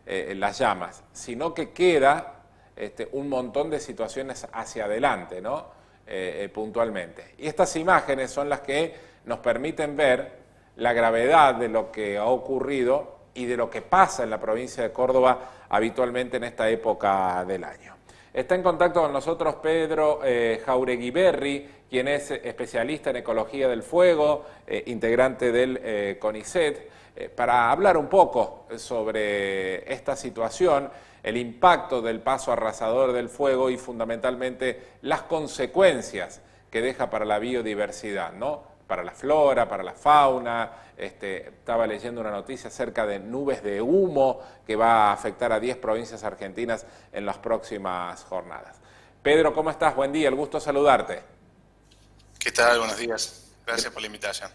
las llamas, sino que queda un montón de situaciones hacia adelante, ¿no? Puntualmente. Y estas imágenes son las que nos permiten ver la gravedad de lo que ha ocurrido y de lo que pasa en la provincia de Córdoba habitualmente en esta época del año. Está en contacto con nosotros Pedro Jauregui Berri, quien es especialista en ecología del fuego, integrante del CONICET, para hablar un poco sobre esta situación, el impacto del paso arrasador del fuego y fundamentalmente las consecuencias que deja para la biodiversidad, ¿no? Para la flora, para la fauna. Estaba leyendo una noticia acerca de nubes de humo que va a afectar a 10 provincias argentinas en las próximas jornadas. Pedro, ¿cómo estás? Buen día, el gusto saludarte. ¿Qué tal? Buenos días. Gracias por la invitación.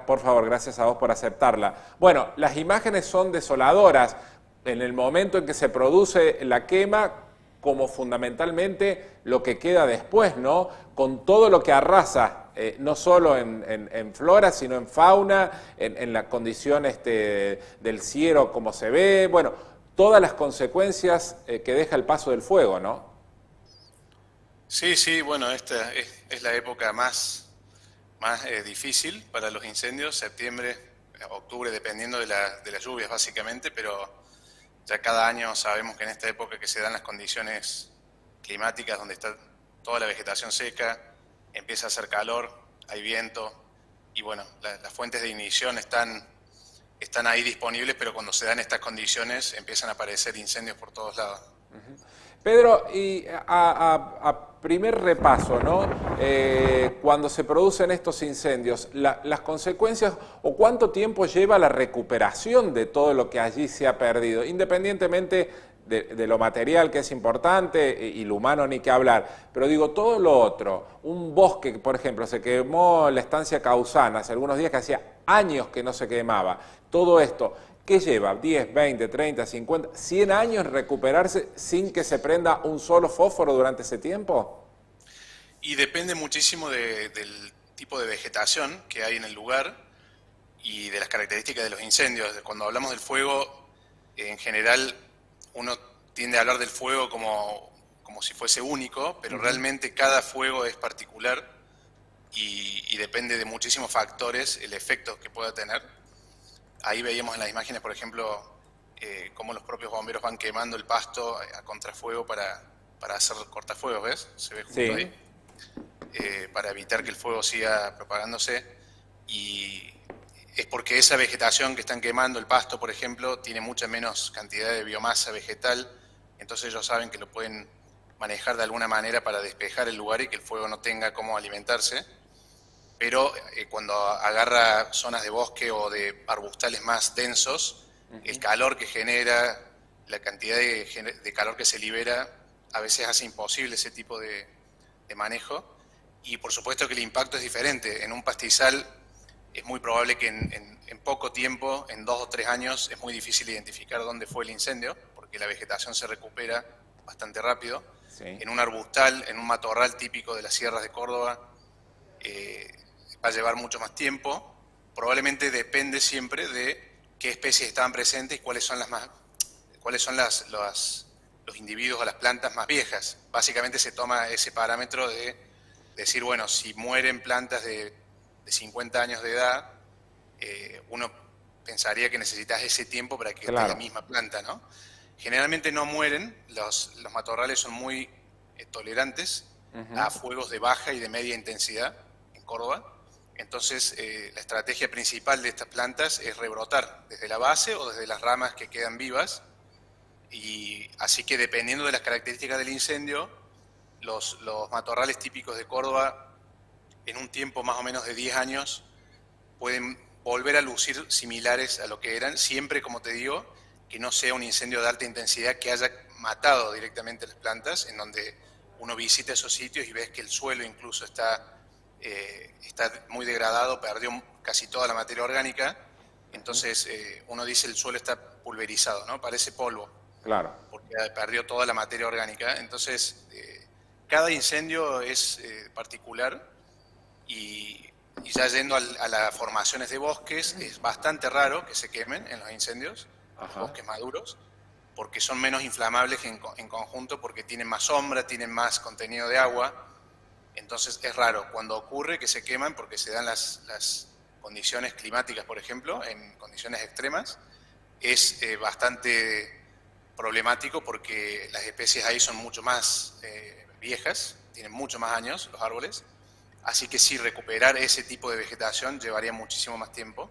Por favor, gracias a vos por aceptarla. Bueno, las imágenes son desoladoras en el momento en que se produce la quema, como fundamentalmente lo que queda después, ¿no? Con todo lo que arrasa, no solo en flora, sino en fauna, en la condición del cielo como se ve, bueno, todas las consecuencias que deja el paso del fuego, ¿no? Sí, bueno, esta es la época más difícil para los incendios, septiembre, octubre, dependiendo de las lluvias básicamente, pero ya cada año sabemos que en esta época que se dan las condiciones climáticas donde está toda la vegetación seca, empieza a hacer calor, hay viento y bueno, las fuentes de ignición están ahí disponibles, pero cuando se dan estas condiciones empiezan a aparecer incendios por todos lados. Pedro, y a primer repaso, ¿no? Cuando se producen estos incendios, las consecuencias o cuánto tiempo lleva la recuperación de todo lo que allí se ha perdido, independientemente de lo material que es importante y lo humano ni que hablar, pero digo, todo lo otro, un bosque, por ejemplo, se quemó la estancia Causana hace algunos días que hacía años que no se quemaba, todo esto, ¿qué lleva? ¿10, 20, 30, 50, 100 años recuperarse sin que se prenda un solo fósforo durante ese tiempo? Y depende muchísimo del tipo de vegetación que hay en el lugar y de las características de los incendios. Cuando hablamos del fuego, en general uno tiende a hablar del fuego como si fuese único, pero realmente cada fuego es particular y depende de muchísimos factores el efecto que pueda tener. Ahí veíamos en las imágenes, por ejemplo, cómo los propios bomberos van quemando el pasto a contrafuego para hacer cortafuegos, ¿ves? Se ve justo ahí. Para evitar que el fuego siga propagándose. Y es porque esa vegetación que están quemando, el pasto, por ejemplo, tiene mucha menos cantidad de biomasa vegetal, entonces ellos saben que lo pueden manejar de alguna manera para despejar el lugar y que el fuego no tenga cómo alimentarse. Pero cuando agarra zonas de bosque o de arbustales más densos, el calor que genera, la cantidad de calor que se libera, a veces hace imposible ese tipo de manejo. Y por supuesto que el impacto es diferente. En un pastizal es muy probable que en poco tiempo, en 2 o 3 años, es muy difícil identificar dónde fue el incendio, porque la vegetación se recupera bastante rápido. Sí. En un arbustal, en un matorral típico de las sierras de Córdoba, va a llevar mucho más tiempo. Probablemente depende siempre de qué especies estaban presentes y cuáles son los individuos o las plantas más viejas. Básicamente se toma ese parámetro de decir, bueno, si mueren plantas de 50 años de edad, uno pensaría que necesitas ese tiempo para que esté la misma planta, ¿no? Generalmente no mueren, los matorrales son muy tolerantes a fuegos de baja y de media intensidad en Córdoba. Entonces, la estrategia principal de estas plantas es rebrotar desde la base o desde las ramas que quedan vivas. Y así que dependiendo de las características del incendio, los matorrales típicos de Córdoba, en un tiempo más o menos de 10 años, pueden volver a lucir similares a lo que eran, siempre, como te digo, que no sea un incendio de alta intensidad que haya matado directamente las plantas, en donde uno visita esos sitios y ves que el suelo incluso está muy degradado, perdió casi toda la materia orgánica, entonces uno dice el suelo está pulverizado, ¿no? Parece polvo. Claro. Porque perdió toda la materia orgánica. Entonces, cada incendio es particular y ya yendo a las formaciones de bosques, es bastante raro que se quemen en los incendios, los bosques maduros, porque son menos inflamables en conjunto, porque tienen más sombra, tienen más contenido de agua. Entonces es raro cuando ocurre que se queman porque se dan las condiciones climáticas, por ejemplo, en condiciones extremas. Es bastante problemático porque las especies ahí son mucho más viejas, tienen mucho más años los árboles, así que sí, recuperar ese tipo de vegetación llevaría muchísimo más tiempo.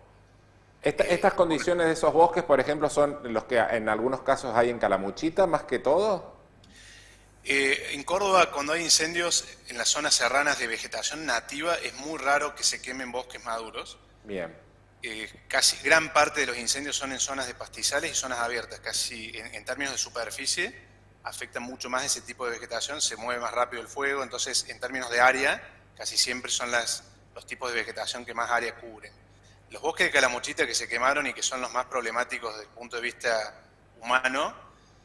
Estas condiciones de esos bosques, por ejemplo, son los que en algunos casos hay en Calamuchita, más que todo. En Córdoba, cuando hay incendios en las zonas serranas de vegetación nativa, es muy raro que se quemen bosques maduros. Bien. Casi gran parte de los incendios son en zonas de pastizales y zonas abiertas, casi en términos de superficie afecta mucho más ese tipo de vegetación, se mueve más rápido el fuego, entonces en términos de área casi siempre son los tipos de vegetación que más área cubren. Los bosques de Calamuchita que se quemaron y que son los más problemáticos desde el punto de vista humano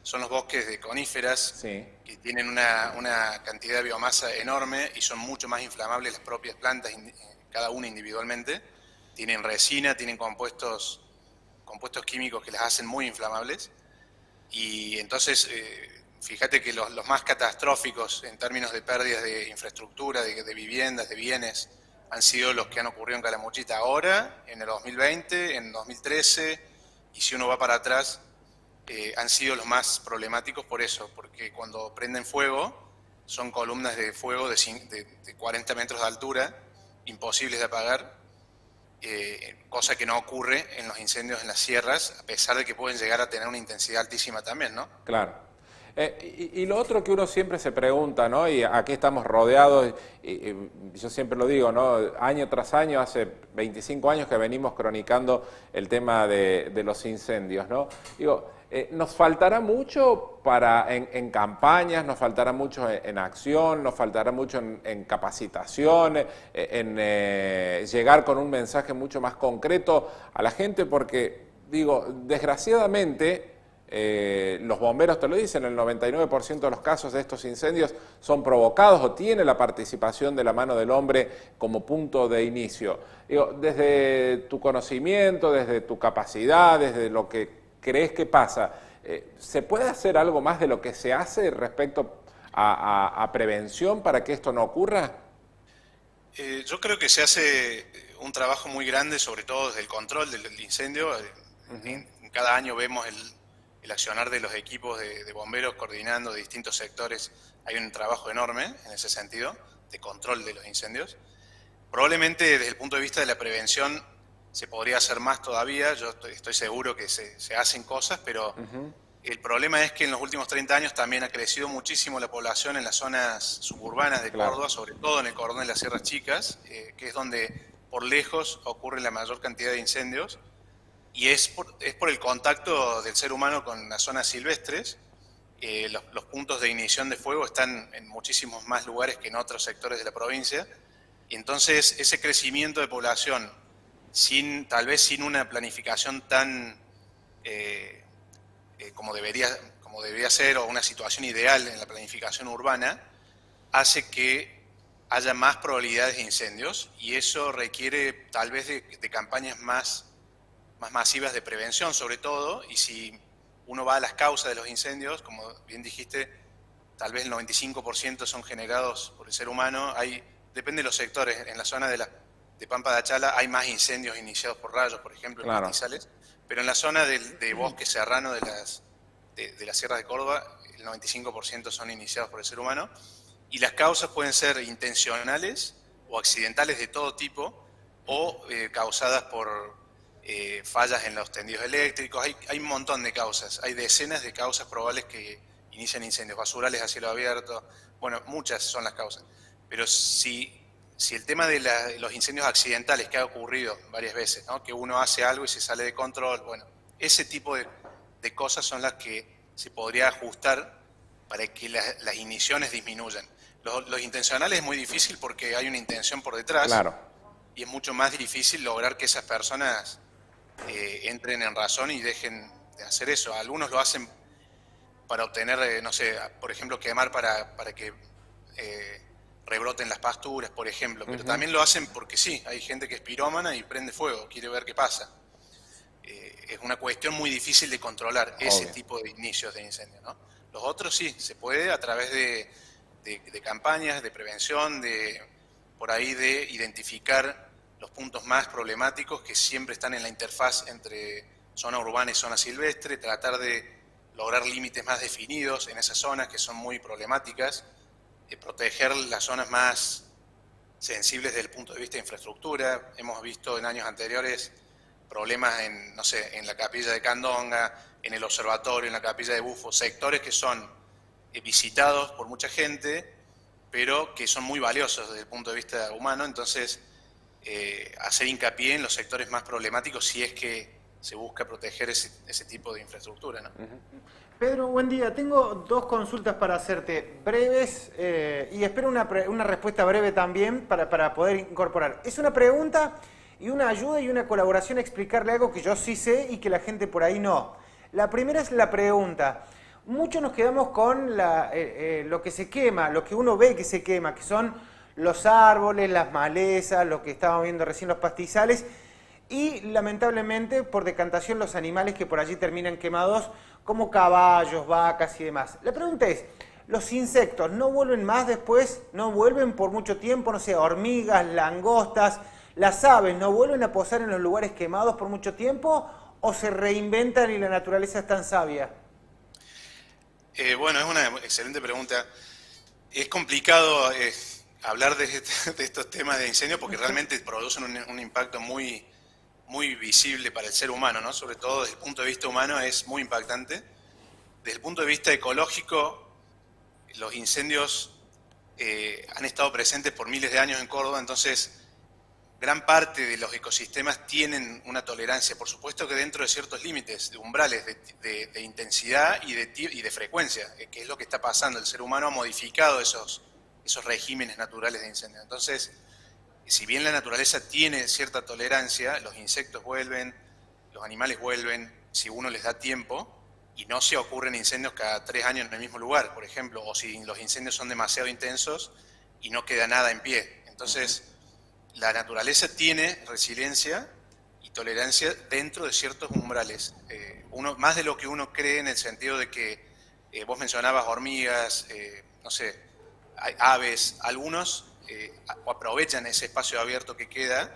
son los bosques de coníferas, Sí. que tienen una cantidad de biomasa enorme y son mucho más inflamables las propias plantas, cada una individualmente. Tienen resina, tienen compuestos químicos que las hacen muy inflamables. Y entonces, fíjate que los más catastróficos en términos de pérdidas de infraestructura, de viviendas, de bienes, han sido los que han ocurrido en Calamuchita ahora, en el 2020, en 2013, y si uno va para atrás, han sido los más problemáticos por eso, porque cuando prenden fuego, son columnas de fuego de 40 metros de altura, imposibles de apagar, cosa que no ocurre en los incendios en las sierras, a pesar de que pueden llegar a tener una intensidad altísima también, ¿no? Claro. Y lo otro que uno siempre se pregunta, ¿no? Y aquí estamos rodeados, y yo siempre lo digo, ¿no? Año tras año, hace 25 años que venimos cronicando el tema de los incendios, ¿no? Digo, nos faltará mucho en campañas, nos faltará mucho en acción, nos faltará mucho en capacitación, en llegar con un mensaje mucho más concreto a la gente, porque, digo, desgraciadamente, los bomberos te lo dicen, el 99% de los casos de estos incendios son provocados o tiene la participación de la mano del hombre como punto de inicio. Digo, desde tu conocimiento, desde tu capacidad, desde lo que crees que pasa, ¿se puede hacer algo más de lo que se hace respecto a prevención para que esto no ocurra? Yo creo que se hace un trabajo muy grande, sobre todo desde el control del incendio. En cada año vemos el accionar de los equipos de bomberos coordinando de distintos sectores. Hay un trabajo enorme en ese sentido, de control de los incendios. Probablemente desde el punto de vista de la prevención se podría hacer más todavía. Yo estoy seguro que se hacen cosas, pero el problema es que en los últimos 30 años también ha crecido muchísimo la población en las zonas suburbanas de Córdoba, sobre todo en el cordón de las Sierras Chicas, que es donde por lejos ocurre la mayor cantidad de incendios. Y es por el contacto del ser humano con las zonas silvestres. Los puntos de ignición de fuego están en muchísimos más lugares que en otros sectores de la provincia. Y entonces ese crecimiento de población, tal vez sin una planificación tan como debería ser, o una situación ideal en la planificación urbana, hace que haya más probabilidades de incendios, y eso requiere tal vez de campañas más masivas de prevención sobre todo. Y si uno va a las causas de los incendios, como bien dijiste, tal vez el 95% son generados por el ser humano. Depende de los sectores. En la zona de Pampa de Achala hay más incendios iniciados por rayos, por ejemplo, en pastizales, pero en la zona de bosque serrano de las sierras de Córdoba, el 95% son iniciados por el ser humano, y las causas pueden ser intencionales o accidentales de todo tipo, o causadas por fallas en los tendidos eléctricos. Hay un montón de causas, hay decenas de causas probables que inician incendios, basurales a cielo abierto, bueno, muchas son las causas. Pero si el tema de los incendios accidentales que ha ocurrido varias veces, ¿no? Que uno hace algo y se sale de control, bueno, ese tipo de cosas son las que se podría ajustar para que las igniciones disminuyan. Los intencionales es muy difícil porque hay una intención por detrás, Claro. y es mucho más difícil lograr que esas personas entren en razón y dejen de hacer eso. Algunos lo hacen para obtener, no sé, por ejemplo, quemar para que rebroten las pasturas, por ejemplo, pero también lo hacen porque sí, hay gente que es pirómana y prende fuego, quiere ver qué pasa. es una cuestión muy difícil de controlar ese tipo de inicios de incendio, ¿no? Los otros sí, se puede a través de campañas de prevención, por ahí de identificar los puntos más problemáticos que siempre están en la interfaz entre zona urbana y zona silvestre, tratar de lograr límites más definidos en esas zonas que son muy problemáticas, proteger las zonas más sensibles desde el punto de vista de infraestructura. Hemos visto en años anteriores problemas en, no sé, en la capilla de Candonga, en el observatorio, en la capilla de Bufo, sectores que son visitados por mucha gente, pero que son muy valiosos desde el punto de vista humano. Entonces, hacer hincapié en los sectores más problemáticos si es que se busca proteger ese tipo de infraestructura, ¿no? Pedro, buen día. Tengo dos consultas para hacerte, breves, y espero una respuesta breve también para poder incorporar. Es una pregunta y una ayuda y una colaboración a explicarle algo que yo sí sé y que la gente por ahí no. La primera es la pregunta. Muchos nos quedamos con lo que se quema, lo que uno ve que se quema, que son los árboles, las malezas, lo que estábamos viendo recién, los pastizales, y lamentablemente por decantación los animales que por allí terminan quemados, como caballos, vacas y demás. La pregunta es, ¿los insectos no vuelven más después? ¿No vuelven por mucho tiempo? No sé, hormigas, langostas, las aves, ¿no vuelven a posar en los lugares quemados por mucho tiempo? ¿O se reinventan y la naturaleza es tan sabia? Bueno, es una excelente pregunta. Es complicado hablar de estos temas de incendio porque realmente producen un impacto muy visible para el ser humano, ¿no? Sobre todo desde el punto de vista humano es muy impactante. Desde el punto de vista ecológico, los incendios han estado presentes por miles de años en Córdoba, entonces gran parte de los ecosistemas tienen una tolerancia, por supuesto que dentro de ciertos límites, de umbrales de intensidad y de frecuencia, que es lo que está pasando. El ser humano ha modificado esos regímenes naturales de incendio. Entonces, si bien la naturaleza tiene cierta tolerancia, los insectos vuelven, los animales vuelven, si uno les da tiempo, y no se ocurren incendios cada 3 años en el mismo lugar, por ejemplo, o si los incendios son demasiado intensos y no queda nada en pie. Entonces, la naturaleza tiene resiliencia y tolerancia dentro de ciertos umbrales. Más de lo que uno cree, en el sentido de que vos mencionabas hormigas, no sé, hay aves, algunos aprovechan ese espacio abierto que queda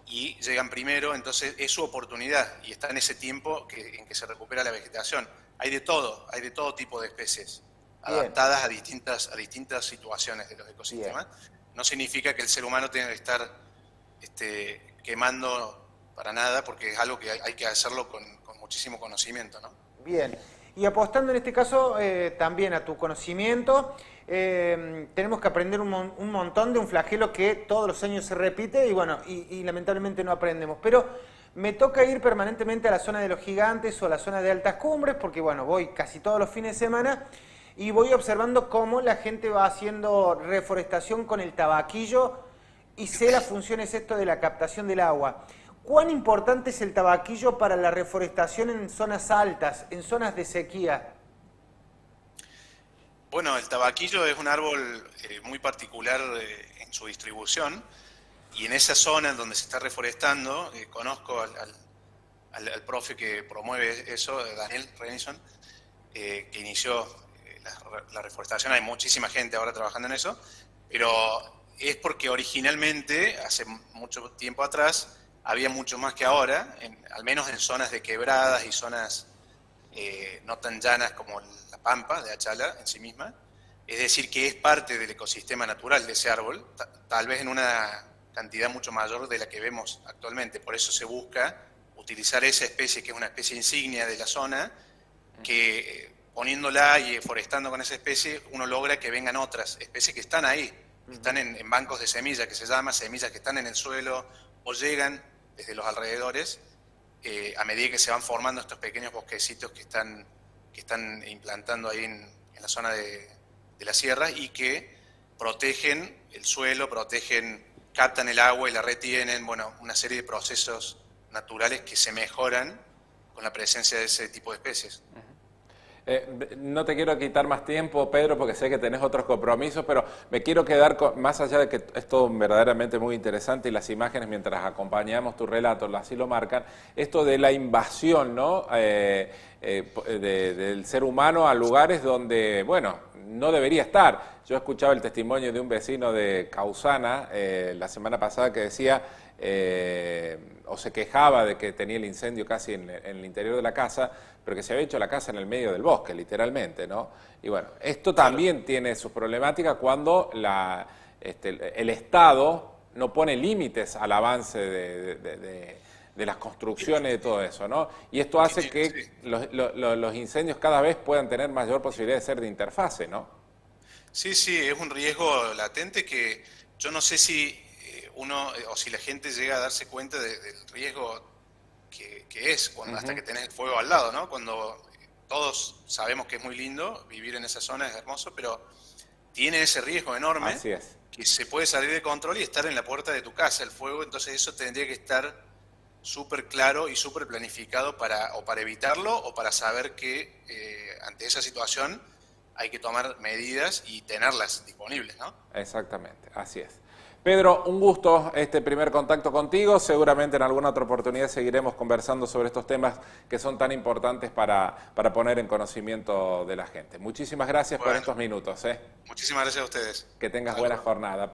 y llegan primero, entonces es su oportunidad y está en ese tiempo en que se recupera la vegetación. Hay de todo tipo de especies adaptadas a distintas situaciones de los ecosistemas. Bien. No significa que el ser humano tenga que estar quemando para nada, porque es algo que hay que hacerlo con muchísimo conocimiento, ¿no? Bien, y apostando en este caso también a tu conocimiento, tenemos que aprender un montón de un flagelo que todos los años se repite y bueno, y lamentablemente no aprendemos. Pero me toca ir permanentemente a la zona de los gigantes o a la zona de altas cumbres, porque bueno, voy casi todos los fines de semana y voy observando cómo la gente va haciendo reforestación con el tabaquillo y sé la función es esto de la captación del agua. ¿Cuán importante es el tabaquillo para la reforestación en zonas altas, en zonas de sequía? Bueno, el tabaquillo es un árbol muy particular en su distribución, y en esa zona en donde se está reforestando, conozco al profe que promueve eso, Daniel Renison, que inició la reforestación. Hay muchísima gente ahora trabajando en eso, pero es porque originalmente, hace mucho tiempo atrás, había mucho más que ahora, al menos en zonas de quebradas y zonas no tan llanas como la Pampa de Achala en sí misma. Es decir, que es parte del ecosistema natural de ese árbol, tal vez en una cantidad mucho mayor de la que vemos actualmente. Por eso se busca utilizar esa especie, que es una especie insignia de la zona, que poniéndola y forestando con esa especie, uno logra que vengan otras especies que están ahí, que están en bancos de semillas, que se llama semillas que están en el suelo o llegan desde los alrededores, a medida que se van formando estos pequeños bosquecitos que están implantando ahí en la zona de las sierras, y que protegen el suelo, captan el agua y la retienen. Bueno, una serie de procesos naturales que se mejoran con la presencia de ese tipo de especies. No te quiero quitar más tiempo, Pedro, porque sé que tenés otros compromisos, pero me quiero quedar con, más allá de que es todo verdaderamente muy interesante y las imágenes mientras acompañamos tu relato así lo marcan, esto de la invasión, ¿no? Del ser humano a lugares donde, bueno, no debería estar. Yo escuchaba el testimonio de un vecino de Causana la semana pasada que decía, o se quejaba de que tenía el incendio casi en el interior de la casa, pero que se había hecho la casa en el medio del bosque, literalmente, ¿no? Y bueno, esto también tiene sus problemáticas cuando el Estado no pone límites al avance de las construcciones y de todo eso, ¿no? Y esto hace que los incendios cada vez puedan tener mayor posibilidad de ser de interfase, ¿no? Sí, sí, es un riesgo latente que yo no sé si uno o si la gente llega a darse cuenta del riesgo que es cuando, hasta que tenés el fuego al lado, ¿no? Cuando todos sabemos que es muy lindo, vivir en esa zona es hermoso, pero tiene ese riesgo enorme. Así es. Que se puede salir de control y estar en la puerta de tu casa el fuego, entonces eso tendría que estar súper claro y súper planificado para evitarlo o para saber que ante esa situación hay que tomar medidas y tenerlas disponibles, ¿no? Exactamente, así es. Pedro, un gusto este primer contacto contigo. Seguramente en alguna otra oportunidad seguiremos conversando sobre estos temas que son tan importantes para poner en conocimiento de la gente. Muchísimas gracias por estos minutos. Muchísimas gracias a ustedes. Que tengas buena jornada.